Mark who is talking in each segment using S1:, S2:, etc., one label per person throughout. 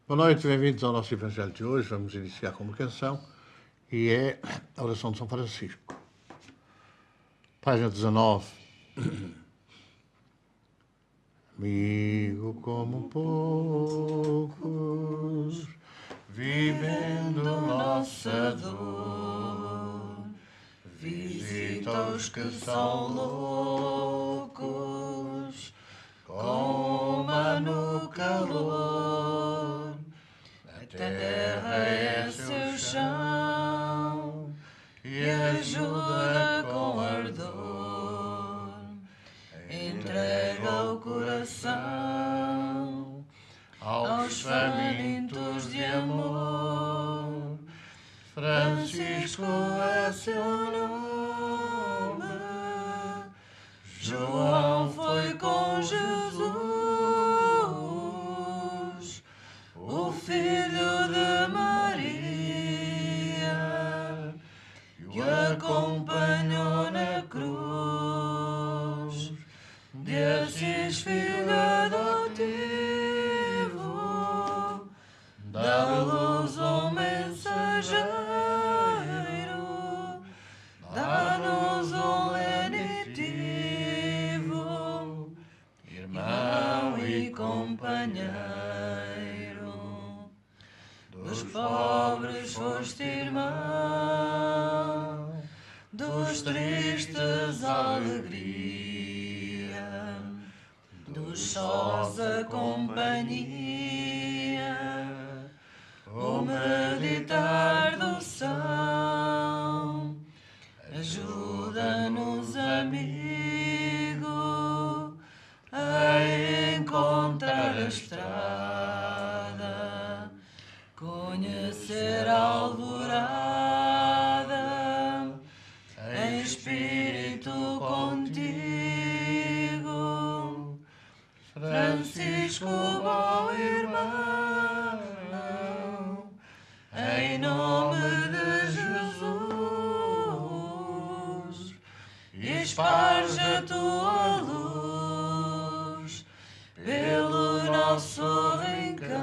S1: Boa noite, bem-vindos ao nosso Evangelho de hoje. Vamos iniciar com uma canção e é a oração de São Francisco. Página 19. Amigo como poucos, vivendo nossa dor, visita os que são loucos, coma no calor. A terra é seu chão e ajuda com ardor. Entrega o coração aos famintos de amor. Francisco é seu nome. João foi com Jesus, o filho de Maria, e o acompanhou na cruz. De Assis, filho adotivo, dá luz ao mensageiro, dá-nos um lenitivo, irmão e companheiro. Dos pobres foste irmão, dos tristes alegria, dos sós a companhia, o meditar do são. Ajuda-nos, amigo, a encontrar a estrada, conhecer a alvorada, em espírito contigo. Francisco, bom irmão, em nome de Jesus, esparge a tua luz pelo nosso rincão,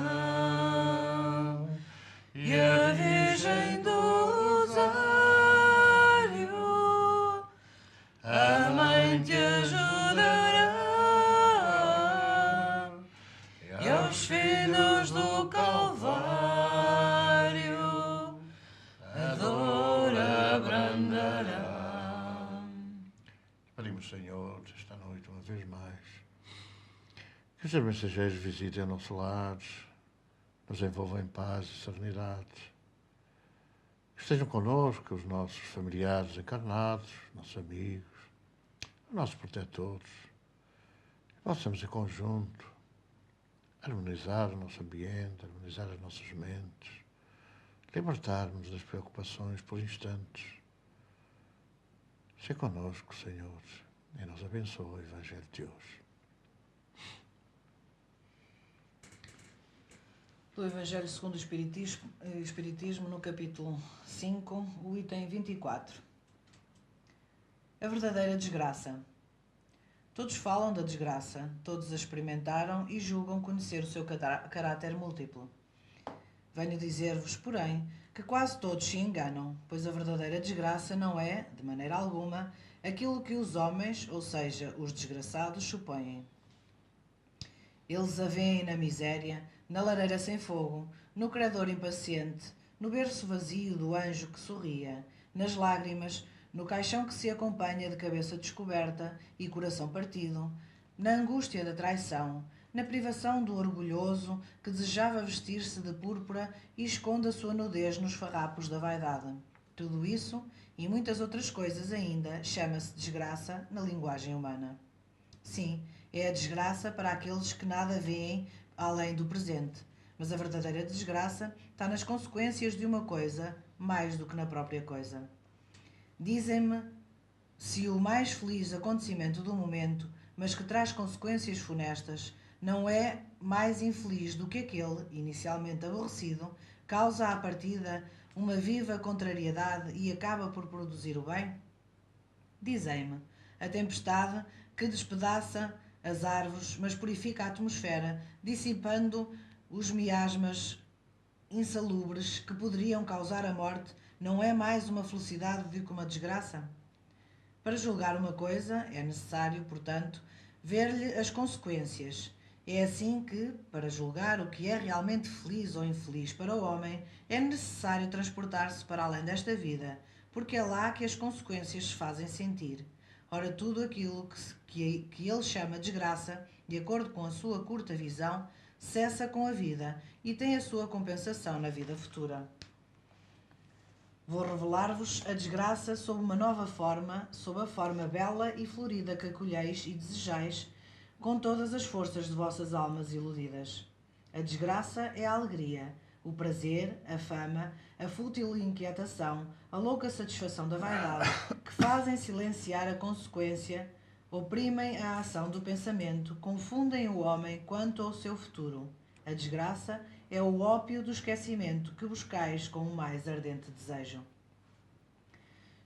S1: e a Virgem do Rosário, a Mãe te ajudará, e aos filhos do Calvário a dor abrandará. Pedimos, Senhor, esta noite, uma vez mais, que os mensageiros visitem o nosso lar, nos envolvam em paz e serenidade. Que estejam connosco os nossos familiares encarnados, nossos amigos, os nossos protetores. Que possamos, em conjunto, harmonizar o nosso ambiente, harmonizar as nossas mentes, libertar-nos das preocupações por instantes. Seja connosco, Senhor, e nos abençoe o Evangelho de hoje.
S2: Do Evangelho segundo o Espiritismo, no capítulo 5, o item 24. A verdadeira desgraça. Todos falam da desgraça, todos a experimentaram e julgam conhecer o seu caráter múltiplo. Venho dizer-vos, porém, que quase todos se enganam, pois a verdadeira desgraça não é, de maneira alguma, aquilo que os homens, ou seja, os desgraçados, supõem. Eles a veem na miséria, na lareira sem fogo, no credor impaciente, no berço vazio do anjo que sorria, nas lágrimas, no caixão que se acompanha de cabeça descoberta e coração partido, na angústia da traição, na privação do orgulhoso que desejava vestir-se de púrpura e esconde a sua nudez nos farrapos da vaidade. Tudo isso, e muitas outras coisas ainda, chama-se desgraça na linguagem humana. Sim, é a desgraça para aqueles que nada veem além do presente, mas a verdadeira desgraça está nas consequências de uma coisa mais do que na própria coisa. Dizem-me se o mais feliz acontecimento do momento, mas que traz consequências funestas, não é mais infeliz do que aquele, inicialmente aborrecido, causa à partida uma viva contrariedade e acaba por produzir o bem? Dizei-me, a tempestade que despedaça as árvores, mas purifica a atmosfera, dissipando os miasmas insalubres que poderiam causar a morte não é mais uma felicidade do que uma desgraça? Para julgar uma coisa é necessário, portanto, ver-lhe as consequências. É assim que, para julgar o que é realmente feliz ou infeliz para o homem, é necessário transportar-se para além desta vida, porque é lá que as consequências se fazem sentir. Ora, tudo aquilo que ele chama desgraça, de acordo com a sua curta visão, cessa com a vida e tem a sua compensação na vida futura. Vou revelar-vos a desgraça sob uma nova forma, sob a forma bela e florida que acolheis e desejais, com todas as forças de vossas almas iludidas. A desgraça é a alegria, o prazer, a fama, a fútil inquietação, a louca satisfação da vaidade, que fazem silenciar a consequência, oprimem a ação do pensamento, confundem o homem quanto ao seu futuro. A desgraça é o ópio do esquecimento que buscais com o mais ardente desejo.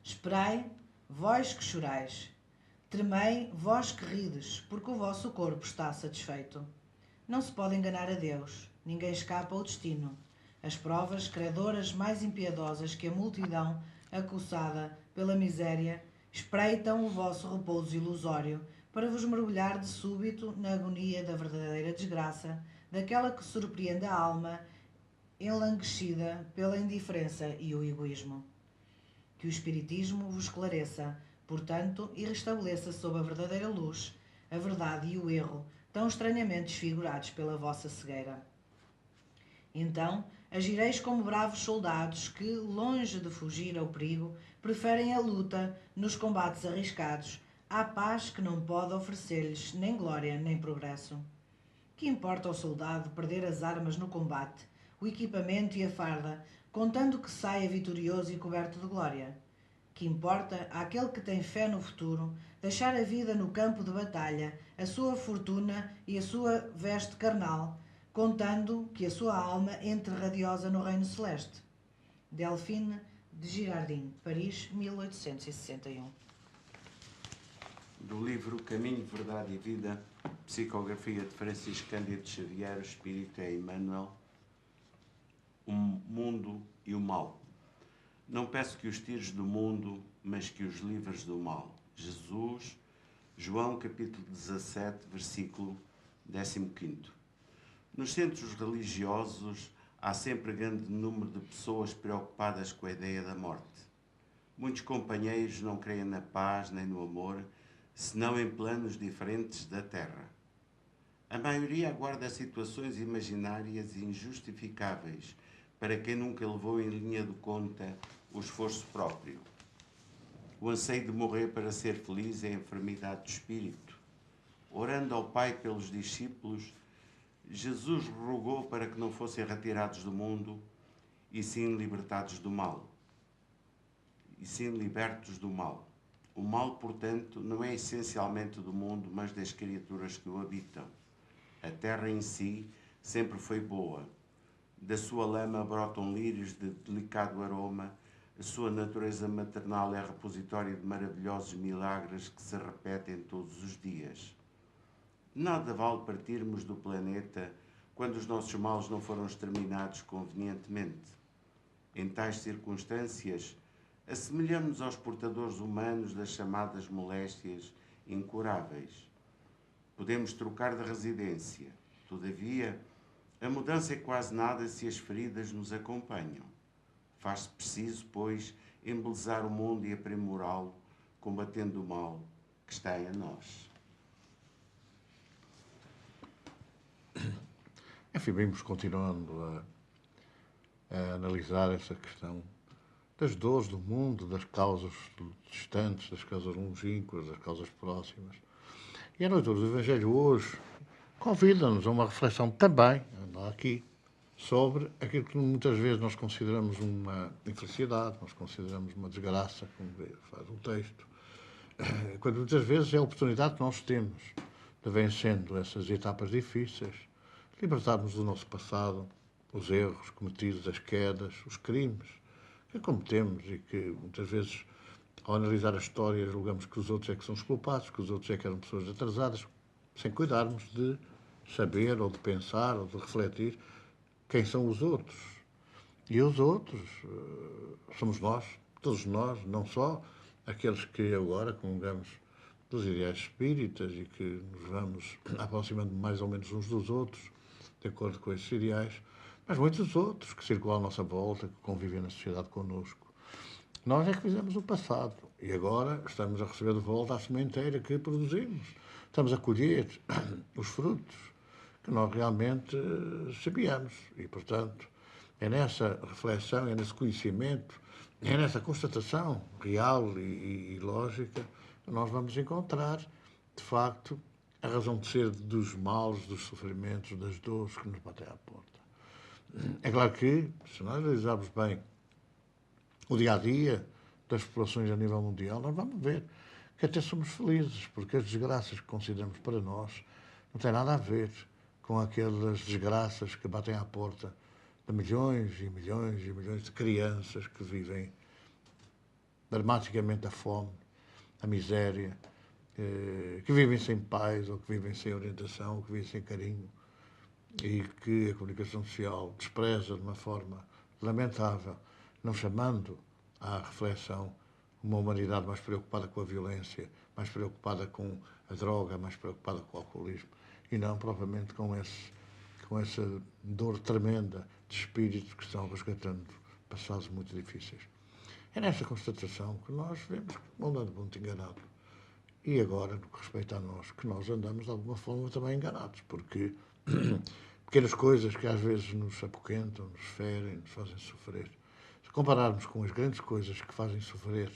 S2: Esperai, vós que chorais. Tremei, vós que rides, porque o vosso corpo está satisfeito. Não se pode enganar a Deus, ninguém escapa ao destino. As provas credoras mais impiedosas que a multidão, acossada pela miséria, espreitam o vosso repouso ilusório para vos mergulhar de súbito na agonia da verdadeira desgraça, daquela que surpreende a alma enlanguecida pela indiferença e o egoísmo. Que o Espiritismo vos esclareça, portanto, e restabeleça sob a verdadeira luz a verdade e o erro, tão estranhamente desfigurados pela vossa cegueira. Então, agireis como bravos soldados que, longe de fugir ao perigo, preferem a luta nos combates arriscados, à paz que não pode oferecer-lhes nem glória nem progresso. Que importa ao soldado perder as armas no combate, o equipamento e a farda, contando que saia vitorioso e coberto de glória? Que importa àquele que tem fé no futuro deixar a vida no campo de batalha, a sua fortuna e a sua veste carnal, contando que a sua alma entre radiosa no reino celeste? Delphine de Girardin, Paris, 1861.
S3: Do livro Caminho, Verdade e Vida, psicografia de Francisco Cândido Xavier, o Espírito é Emmanuel, o mundo e o mal. Não peço que os tires do mundo, mas que os livres do mal. Jesus, João capítulo 17, versículo 15. Nos centros religiosos há sempre grande número de pessoas preocupadas com a ideia da morte. Muitos companheiros não creem na paz nem no amor, senão em planos diferentes da terra. A maioria aguarda situações imaginárias e injustificáveis para quem nunca levou em linha de conta o esforço próprio. O anseio de morrer para ser feliz é a enfermidade do espírito. Orando ao Pai pelos discípulos, Jesus rogou para que não fossem retirados do mundo e sim libertados do mal. E sim libertos do mal. O mal, portanto, não é essencialmente do mundo, mas das criaturas que o habitam. A terra em si sempre foi boa. Da sua lama brotam lírios de delicado aroma. A sua natureza maternal é repositório de maravilhosos milagres que se repetem todos os dias. Nada vale partirmos do planeta quando os nossos males não foram exterminados convenientemente. Em tais circunstâncias, assemelhamos-nos aos portadores humanos das chamadas moléstias incuráveis. Podemos trocar de residência. Todavia, a mudança é quase nada se as feridas nos acompanham. Faz-se preciso, pois, embelezar o mundo e aprimorá-lo, combatendo o mal que está em nós.
S1: Enfim, vimos continuando a analisar essa questão das dores do mundo, das causas distantes, das causas longínquas, das causas próximas. E a leitura do Evangelho hoje convida-nos a uma reflexão também, aqui, sobre aquilo que muitas vezes nós consideramos uma infelicidade, nós consideramos uma desgraça, como faz o texto, quando muitas vezes é a oportunidade que nós temos de, vencendo essas etapas difíceis, libertarmos do nosso passado, os erros cometidos, as quedas, os crimes que cometemos e que muitas vezes, ao analisar a história, julgamos que os outros é que são os culpados, que os outros é que eram pessoas atrasadas, sem cuidarmos de saber ou de pensar ou de refletir quem são os outros. E os outros somos nós, todos nós, não só aqueles que agora comungamos dos ideais espíritas e que nos vamos aproximando mais ou menos uns dos outros, de acordo com esses ideais, mas muitos outros que circulam à nossa volta, que convivem na sociedade connosco. Nós é que fizemos o passado e agora estamos a receber de volta a sementeira que produzimos. Estamos a colher os frutos que nós realmente sabíamos e, portanto, é nessa reflexão, é nesse conhecimento, é nessa constatação real e lógica que nós vamos encontrar, de facto, a razão de ser dos males, dos sofrimentos, das dores que nos batem à porta. É claro que, se nós analisarmos bem o dia-a-dia das populações a nível mundial, nós vamos ver que até somos felizes, porque as desgraças que consideramos para nós não têm nada a ver com aquelas desgraças que batem à porta de milhões e milhões e milhões de crianças que vivem dramaticamente a fome, a miséria, que vivem sem pais, ou que vivem sem orientação, ou que vivem sem carinho, e que a comunicação social despreza de uma forma lamentável, não chamando à reflexão uma humanidade mais preocupada com a violência, mais preocupada com a droga, mais preocupada com o alcoolismo, e não propriamente com essa dor tremenda de espíritos que estão resgatando passados muito difíceis. É nesta constatação que nós vemos que o mundo anda muito enganado. E agora, no que respeita a nós, que nós andamos de alguma forma também enganados, porque pequenas coisas que às vezes nos apoquentam, nos ferem, nos fazem sofrer. Se compararmos com as grandes coisas que fazem sofrer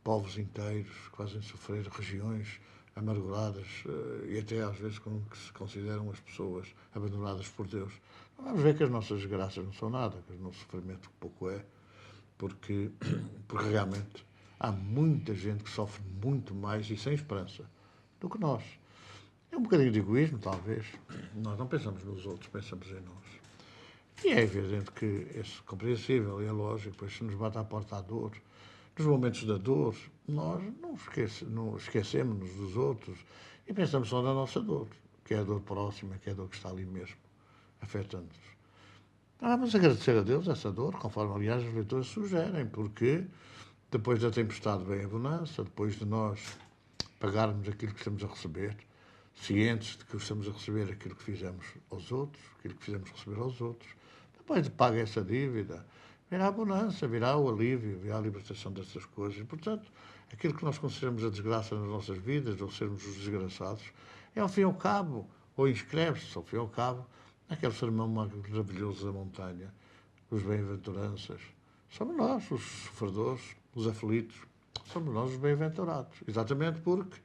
S1: povos inteiros, que fazem sofrer regiões amarguradas e até às vezes com que se consideram as pessoas abandonadas por Deus, vamos ver que as nossas desgraças não são nada, que o nosso sofrimento pouco é, porque realmente há muita gente que sofre muito mais e sem esperança do que nós. É um bocadinho de egoísmo, talvez. Nós não pensamos nos outros, pensamos em nós. E é evidente que é compreensível e é lógico, pois se nos bate à porta a dor, nos momentos da dor, nós não esquecemos-nos dos outros e pensamos só na nossa dor, que é a dor próxima, que é a dor que está ali mesmo, afetando-nos. Vamos agradecer a Deus essa dor, conforme, aliás, as leituras sugerem, porque depois da tempestade vem a bonança, depois de nós pagarmos aquilo que estamos a receber, cientes de que estamos a receber aquilo que fizemos aos outros, aquilo que fizemos receber aos outros, depois de pagar essa dívida, virá a bonança, virá o alívio, virá a libertação dessas coisas. E, portanto, aquilo que nós consideramos a desgraça nas nossas vidas, ou sermos os desgraçados, é ao fim e ao cabo, ou inscreve-se ao fim e ao cabo, naquele sermão maravilhoso da montanha, os bem-aventuranças. Somos nós, os sofredores, os aflitos, somos nós os bem-aventurados. Exatamente porque,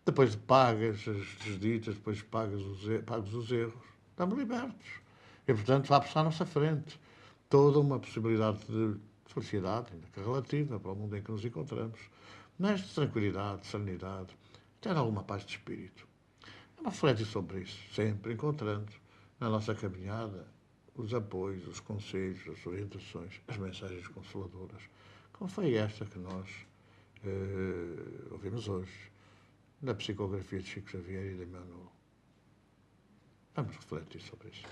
S1: depois de pagas as desditas, depois de pagos os erros, estamos libertos. E, portanto, abre-se à nossa frente toda uma possibilidade de felicidade, ainda que relativa, para o mundo em que nos encontramos, mas de tranquilidade, de serenidade, até de alguma paz de espírito. Vamos refletir sobre isso, sempre encontrando na nossa caminhada os apoios, os conselhos, as orientações, as mensagens consoladoras, como foi esta que nós ouvimos hoje, na psicografia de Chico Xavier e de Emmanuel. Vamos refletir sobre isso.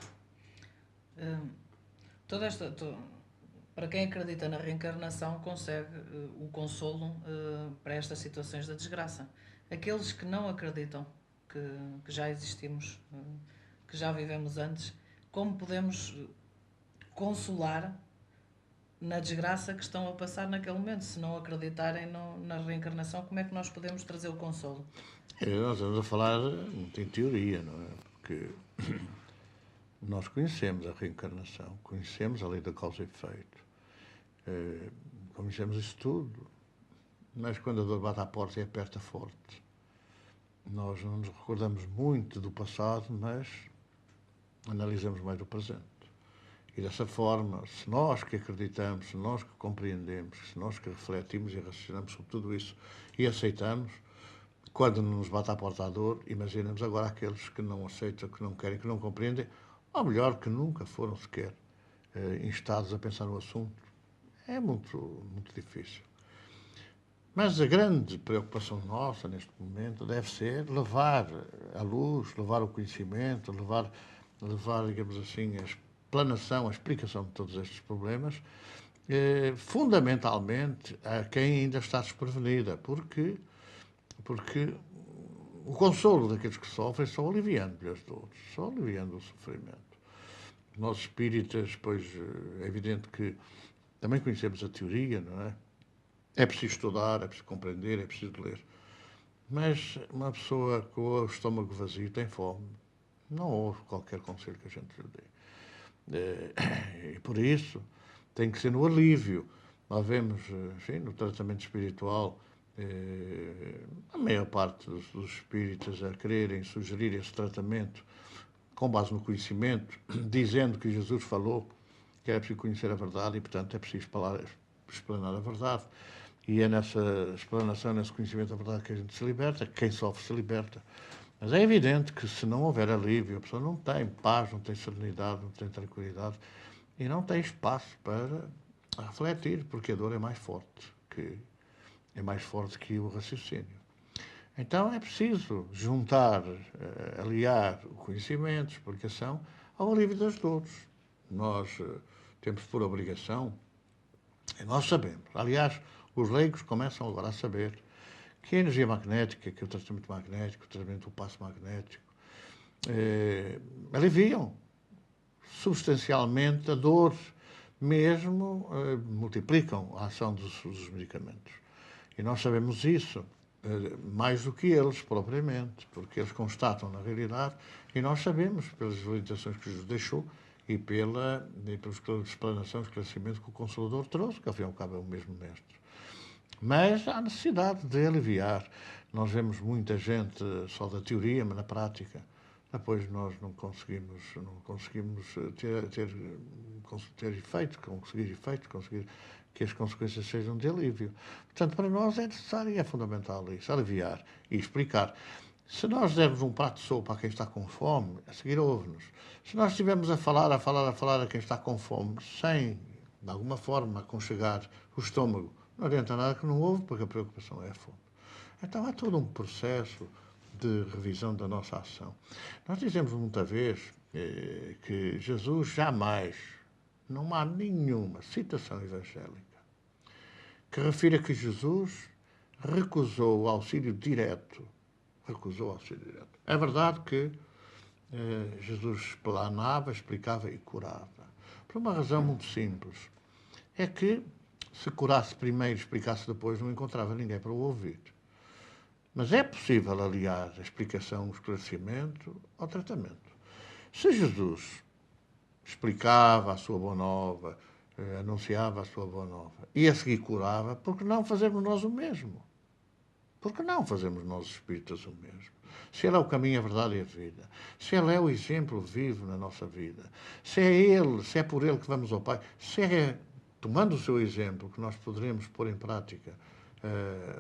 S2: Para quem acredita na reencarnação, consegue o consolo para estas situações da desgraça. Aqueles que não acreditam que já existimos, que já vivemos antes, como podemos consolar na desgraça que estão a passar naquele momento? Se não acreditarem na reencarnação, como é que nós podemos trazer o consolo?
S1: Nós estamos a falar muito em teoria, não é? Porque nós conhecemos a reencarnação, conhecemos a lei da causa e efeito, conhecemos isso tudo, mas quando a dor bate à porta e aperta forte, nós não nos recordamos muito do passado, mas analisamos mais o presente. E dessa forma, se nós que acreditamos, se nós que compreendemos, se nós que refletimos e raciocinamos sobre tudo isso e aceitamos, quando nos bate à porta a dor, imaginemos agora aqueles que não aceitam, que não querem, que não compreendem, ou melhor, que nunca foram sequer instados a pensar no assunto. É muito, muito difícil. Mas a grande preocupação nossa neste momento deve ser levar a luz, levar o conhecimento, levar, digamos assim, as explanação, a explicação de todos estes problemas, fundamentalmente a quem ainda está desprevenida, porque o consolo daqueles que sofrem só aliviando-lhe as dores, só aliviando o sofrimento. Nós espíritas, pois, é evidente que também conhecemos a teoria, não é? É preciso estudar, é preciso compreender, é preciso ler. Mas uma pessoa com o estômago vazio tem fome. Não houve qualquer conselho que a gente lhe dê. E por isso tem que ser no alívio. Nós vemos, enfim, no tratamento espiritual, a maior parte dos espíritas a quererem sugerir esse tratamento com base no conhecimento, dizendo que Jesus falou que era preciso conhecer a verdade e, portanto, é preciso explanar a verdade. E é nessa explanação, nesse conhecimento da verdade que a gente se liberta, quem sofre se liberta. Mas é evidente que se não houver alívio, a pessoa não tem paz, não tem serenidade, não tem tranquilidade e não tem espaço para refletir, porque a dor é mais forte que o raciocínio. Então é preciso juntar, aliar o conhecimento, a explicação, ao alívio das dores. Nós temos por obrigação, e nós sabemos, aliás, os leigos começam agora a saber que a energia magnética, que o tratamento magnético, o tratamento do passo magnético, aliviam substancialmente a dor, mesmo multiplicam a ação dos medicamentos. E nós sabemos isso mais do que eles propriamente, porque eles constatam na realidade e nós sabemos, pelas orientações que Jesus deixou e pela explanação, esclarecimento que o Consolador trouxe, que ao fim e ao cabo é o mesmo mestre. Mas há necessidade de aliviar. Nós vemos muita gente só da teoria, mas na prática depois nós não conseguimos ter efeito, conseguir que as consequências sejam de alívio. Portanto, para nós é necessário e é fundamental isso, aliviar e explicar. Se nós dermos um prato de sopa a quem está com fome, a seguir ouve-nos. Se nós estivermos a falar a quem está com fome, sem, de alguma forma, aconchegar o estômago, não adianta nada que não ouve, porque a preocupação é a fome. Então há todo um processo de revisão da nossa ação. Nós dizemos muita vez que Jesus jamais, não há nenhuma citação evangélica que refira que Jesus recusou o auxílio direto. Recusou o auxílio direto. É verdade que Jesus explanava, explicava e curava. Por uma razão muito simples. É que se curasse primeiro, explicasse depois, não encontrava ninguém para o ouvir. Mas é possível aliar a explicação, o esclarecimento ao tratamento. Se Jesus explicava a sua boa nova, anunciava a sua boa nova e a seguir curava, por que não fazermos nós o mesmo? Por que não fazemos nós espíritas o mesmo? Se Ele é o caminho, a verdade e a vida, se Ele é o exemplo vivo na nossa vida, se é Ele, se é por Ele que vamos ao Pai, se é tomando o seu exemplo que nós poderemos pôr em prática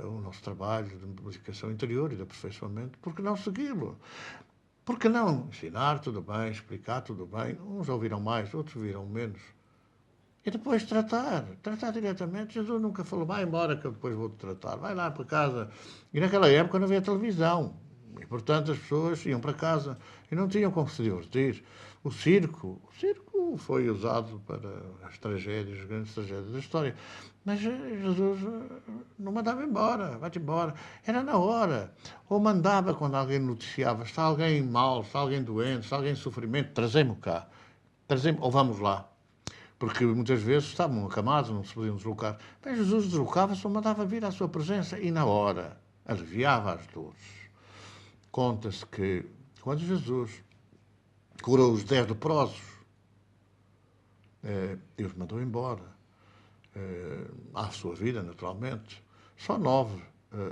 S1: o nosso trabalho de modificação interior e de aperfeiçoamento, por que não segui-lo? Por que não ensinar tudo bem, explicar tudo bem? Uns ouviram mais, outros ouviram menos. E depois tratar diretamente. Jesus nunca falou, vai embora que eu depois vou-te tratar, vai lá para casa. E naquela época não havia televisão. E, portanto, as pessoas iam para casa e não tinham como se divertir. O circo foi usado para as tragédias, as grandes tragédias da história. Mas Jesus não mandava embora, vai-te embora. Era na hora. Ou mandava quando alguém noticiava, está alguém mal, está alguém doente, está alguém em sofrimento, trazei-mo cá. Ou vamos lá. Porque muitas vezes estavam acamados, não se podiam deslocar. Mas Jesus deslocava-se ou mandava vir à sua presença e na hora aliviava as dores. Conta-se que quando Jesus curou os 10 leprosos, Deus mandou embora à sua vida, naturalmente. Só 9.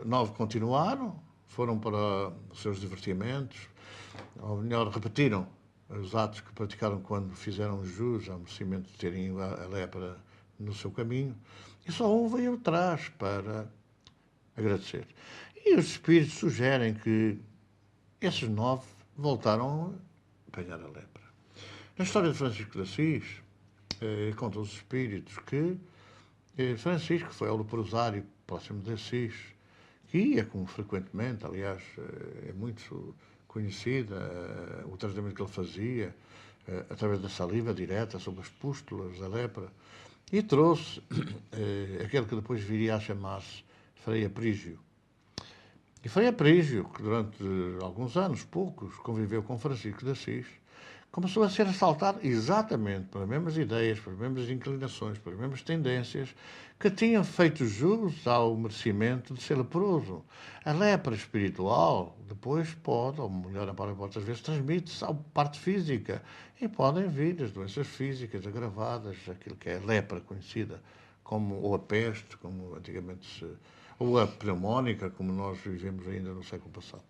S1: 9 continuaram, foram para os seus divertimentos, ou melhor, repetiram os atos que praticaram quando fizeram jus ao merecimento de terem a lepra no seu caminho. E só um veio atrás para agradecer. E os espíritos sugerem que esses 9 voltaram a apanhar a lepra. Na história de Francisco de Assis, contam os espíritos que Francisco foi ao leprosário próximo de Assis, que ia como frequentemente, aliás, é muito conhecida o tratamento que ele fazia, através da saliva direta sobre as pústulas da lepra, e trouxe aquele que depois viria a chamar-se Frei Aprígio. E Frei Aprígio, que durante alguns anos, poucos, conviveu com Francisco de Assis, começou a ser assaltado exatamente pelas mesmas ideias, pelas mesmas inclinações, pelas mesmas tendências que tinham feito jus ao merecimento de ser leproso. A lepra espiritual depois pode, ou melhor, muitas vezes transmite-se à parte física e podem vir as doenças físicas agravadas, aquilo que é a lepra conhecida como, ou a peste, como antigamente se... ou a pneumónica, como nós vivemos ainda no século passado.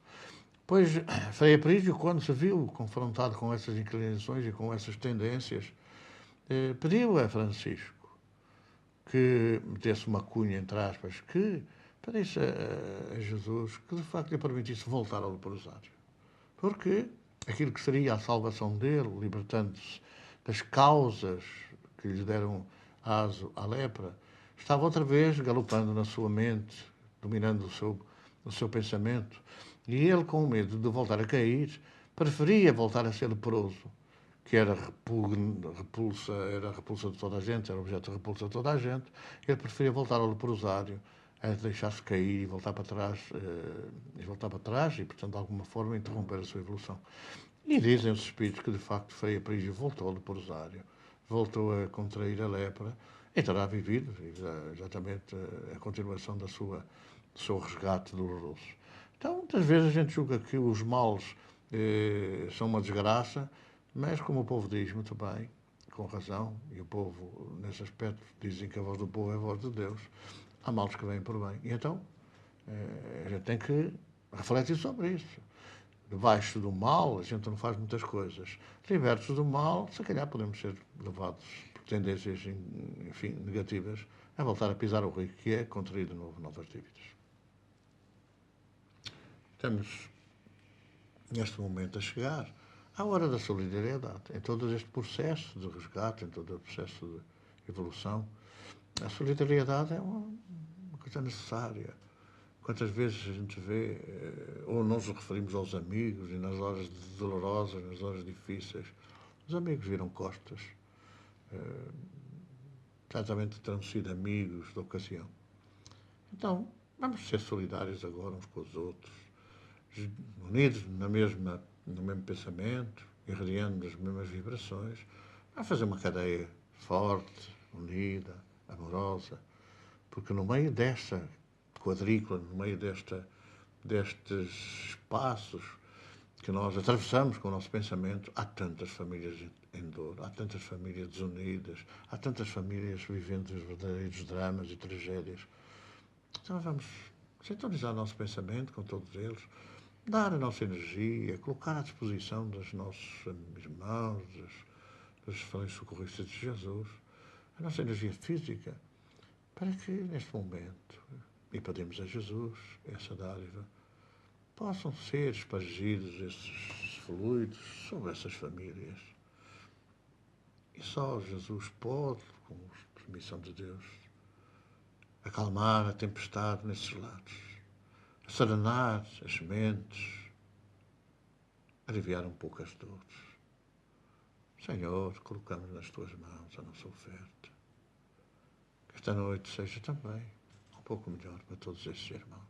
S1: Pois, Frei Aprígio, quando se viu confrontado com essas inclinações e com essas tendências, pediu a Francisco que metesse uma cunha, entre aspas, que pedisse a Jesus que de facto lhe permitisse voltar ao leprosário. Porque aquilo que seria a salvação dele, libertando-se das causas que lhe deram aso à lepra, estava outra vez galopando na sua mente, dominando o seu pensamento. E ele, com medo de voltar a cair, preferia voltar a ser leproso, que era a repulsa de toda a gente, era objeto de repulsa de toda a gente. Ele preferia voltar ao leprosário, a deixar-se cair e voltar para trás, e, portanto, de alguma forma, interromper a sua evolução. E dizem os espíritos que, de facto, Frei Aprígio voltou ao leprosário, voltou a contrair a lepra e terá vivido exatamente a continuação do seu resgate doloroso. Então, muitas vezes a gente julga que os males são uma desgraça, mas como o povo diz muito bem, com razão, e o povo, nesse aspecto, dizem que a voz do povo é a voz de Deus, há males que vêm por bem. E então, a gente tem que refletir sobre isso. Debaixo do mal, a gente não faz muitas coisas. Libertos do mal, se calhar podemos ser levados por tendências, enfim, negativas, a voltar a pisar o rico, que é contrair de novo novas dívidas. Estamos, neste momento, a chegar à hora da solidariedade. Em todo este processo de resgate, em todo o processo de evolução, a solidariedade é uma coisa necessária. Quantas vezes a gente vê, ou nós nos referimos aos amigos, e nas horas dolorosas, nas horas difíceis, os amigos viram costas. Certamente terão sido amigos da ocasião. Então, vamos ser solidários agora uns com os outros, unidos no mesmo pensamento, irradiando as mesmas vibrações, a fazer uma cadeia forte, unida, amorosa, porque no meio desta quadrícula, no meio destes espaços que nós atravessamos com o nosso pensamento, há tantas famílias em dor, há tantas famílias desunidas, há tantas famílias vivendo os verdadeiros dramas e tragédias. Então vamos sintonizar o nosso pensamento com todos eles, dar a nossa energia, colocar à disposição dos nossos irmãos, dos falsos socorristas de Jesus, a nossa energia física, para que neste momento, e pedimos a Jesus essa dádiva, possam ser espargidos esses fluidos sobre essas famílias. E só Jesus pode, com a permissão de Deus, acalmar a tempestade nesses lados, serenar as mentes, aliviar um pouco as dores. Senhor, colocamos nas tuas mãos a nossa oferta. Que esta noite seja também um pouco melhor para todos estes irmãos.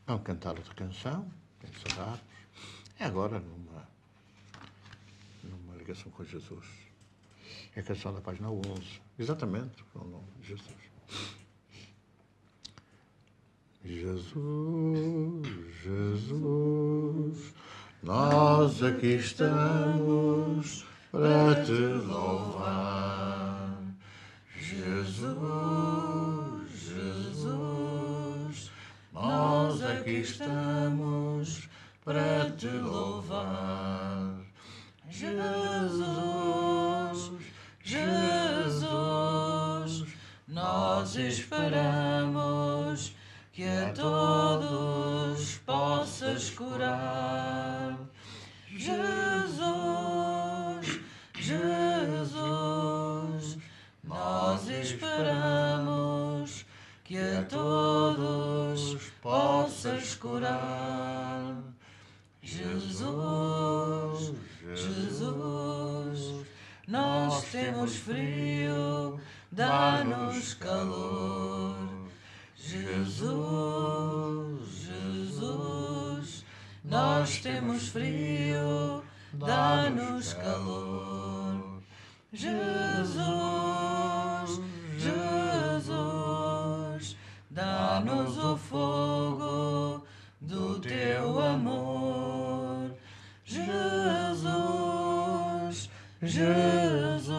S1: Vamos cantar outra canção, encerrarmos. É agora numa ligação com Jesus. É a canção da página 11. Exatamente, com o nome de Jesus. Jesus, Jesus, nós aqui estamos para te louvar. Jesus, Jesus, nós aqui estamos para te louvar. Jesus, Jesus, nós esperamos que a todos possas curar. Jesus, Jesus, nós esperamos que a todos
S2: curar. Jesus, Jesus, nós temos frio, dá-nos calor. Jesus, Jesus, nós temos frio, dá-nos calor. Jesus, Jesus, dá-nos o fogo do teu amor. Jesus, Jesus,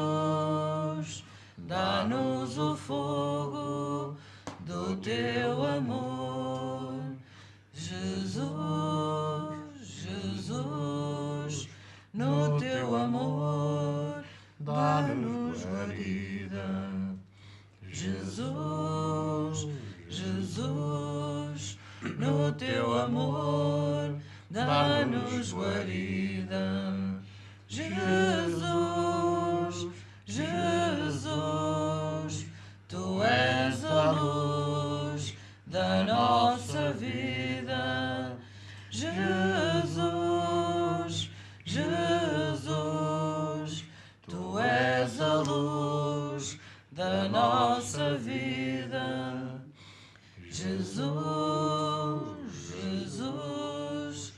S2: dá-nos o fogo do teu amor. Jesus, Jesus, no teu amor, dá-nos guarida. Jesus, Jesus, no teu amor, dá-nos guarida. Jesus, Jesus, tu és a luz da nossa vida. Jesus, Jesus, tu és a luz da nossa vida. Jesus, Jesus,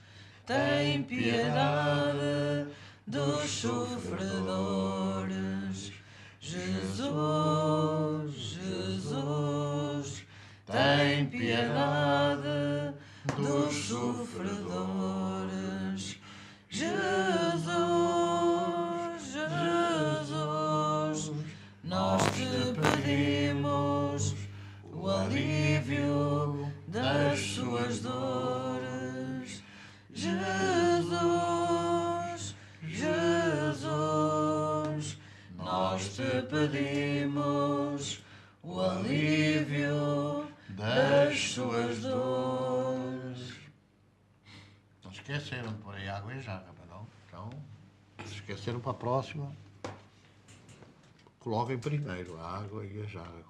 S2: tem piedade dos sofredores. Jesus, Jesus, tem piedade dos sofredores. Jesus, Jesus, nós te pedimos o alívio das suas dores. Jesus, Jesus, nós te pedimos o alívio das suas dores.
S1: Não esqueceram de pôr aí água e jarra, não? Então, se esqueceram para a próxima, coloquem primeiro a água e a jarra,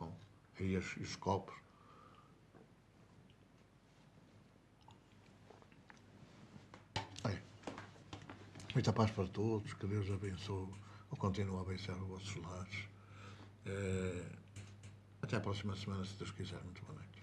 S1: e os copos. Bem, muita paz para todos, que Deus abençoe, ou continue a abençoar os vossos lares. Até a próxima semana, se Deus quiser. Muito boa noite.